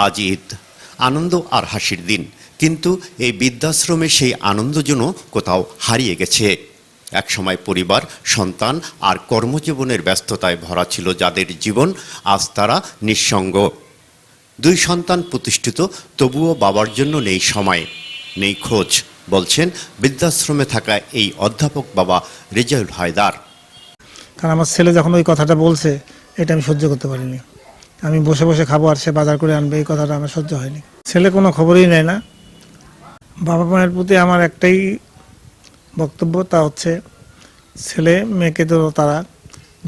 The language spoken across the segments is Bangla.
আজ ঈদ, আনন্দ আর হাসির দিন, কিন্তু এই বৃদ্ধাশ্রমে সেই আনন্দ যেন কোথাও হারিয়ে গেছে। একসময় পরিবার, সন্তান আর কর্মজীবনের ব্যস্ততায় ভরা ছিল যাদের জীবন, আজ তারা নিঃসঙ্গ। 2 সন্তান প্রতিষ্ঠিত, তবুও বাবার জন্য নেই সময়, নেই খোঁজ, বলছেন বৃদ্ধাশ্রমে থাকা এই অধ্যাপক বাবা রেজাউল হায়দার। কারণ আমার ছেলে যখন ওই কথাটা বলছে, এটা আমি সহ্য করতে পারিনি। আমি বসে বসে খাবো আর সে বাজার করে আনবে, এই কথাটা আমার সহ্য হয়নি। ছেলে কোনো খবরই নেয় না। বাবা মায়ের প্রতি আমার একটাই বক্তব্য, তা হচ্ছে ছেলে মেয়েকে তো তারা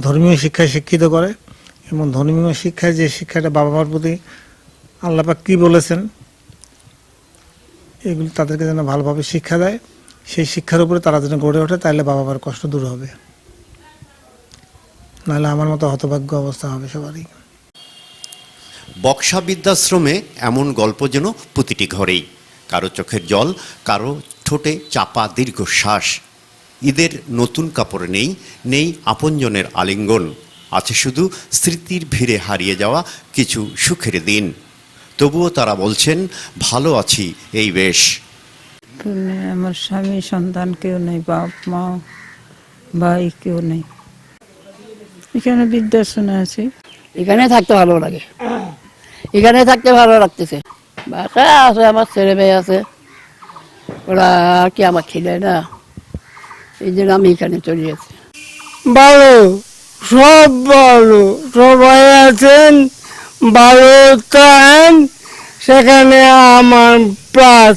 ধর্মীয় শিক্ষায় শিক্ষিত করে, এবং ধর্মীয় শিক্ষায় যে শিক্ষাটা বাবা মার প্রতি আল্লাহ পাক কী বলেছেন, এগুলি তাদেরকে যেন ভালোভাবে শিক্ষা দেয়। সেই শিক্ষার উপরে তারা যেন গড়ে ওঠে, তাহলে বাবা মার কষ্ট দূর হবে, নাহলে আমার মতো হতভাগ্য অবস্থা হবে সবারই। বক্সা বৃদ্ধাশ্রমে এমন গল্প যেন প্রতিটি ঘরেই, কারো চোখের জল, কারো ঠোঁটে চাপা দীর্ঘশ্বাস। ঈদের নতুন কাপড় নেই, নেই আপনজনের আলিঙ্গন, আছে শুধু স্মৃতির ভিড়ে হারিয়ে যাওয়া কিছু সুখের দিন। তবুও তারা বলছেন, ভালো আছি এই বেশ। আমার স্বামী, সন্তান কেউ নেই, বাপ মা ভাই কেউ নেই। এখানে বৃদ্ধাশ্রমে আছি। এখানে থাকতে ভালো লাগে, এখানে থাকতে ভালো লাগতেছে। বাসায় আছে, আমার ছেলে মেয়ে আছে, ওরা আর কি আমার খিলে না, এই জন্য আমি এখানে চলে যাচ্ছি। ভালো, সব ভালো, সবাই আছেন, ভালো থাকেন, সেখানে আমার প্লাস।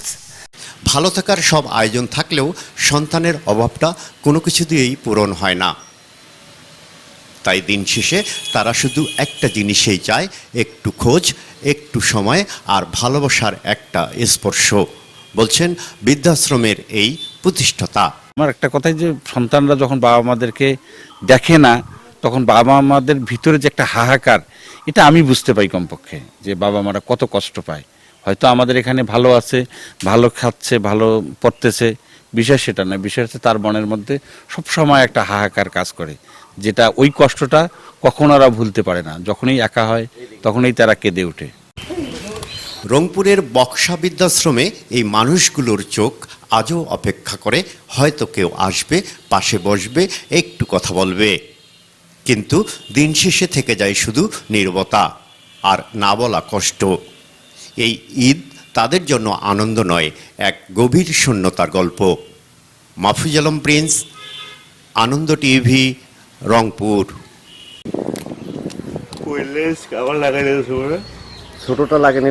ভালো থাকার সব আয়োজন থাকলেও সন্তানের অভাবটা কোনো কিছু দিয়েই পূরণ হয় না। তাই দিন শেষে তারা শুধু একটা জিনিসেই চায়, একটু খোঁজ, একটু সময় আর ভালোবাসার একটা স্পর্শ, বলছেন বৃদ্ধাশ্রমের এই প্রতিষ্ঠাতা। আমার একটা কথাই যে সন্তানরা যখন বাবা মাদেরকে দেখে না, তখন বাবা মাদের ভিতরে যে একটা হাহাকার, এটা আমি বুঝতে পাই কমপক্ষে, যে বাবা মারা কত কষ্ট পায়। হয়তো আমাদের এখানে ভালো আছে, ভালো খাচ্ছে, ভালো পড়তেছে, বিষয় সেটা নয়। বিষয় হচ্ছে তার মনের মধ্যে সবসময় একটা হাহাকার কাজ করে, যেটা ওই কষ্টটা কখনো ওরা ভুলতে পারে না। যখনই একা হয় তখনই তারা কেঁদে ওঠে। রংপুরের বক্সা বৃদ্ধাশ্রমে এই মানুষগুলোর চোখ আজও অপেক্ষা করে, হয়তো কেউ আসবে, পাশে বসবে, একটু কথা বলবে। কিন্তু দিন শেষে থেকে যায় শুধু নীরবতা আর না বলা কষ্ট। এই ঈদ তাদের জন্য আনন্দ নয়, এক গভীর শূন্যতার গল্প। মাহফুজ আলম প্রিন্স, আনন্দ টিভি, রংপুর। ছোটটা লাগে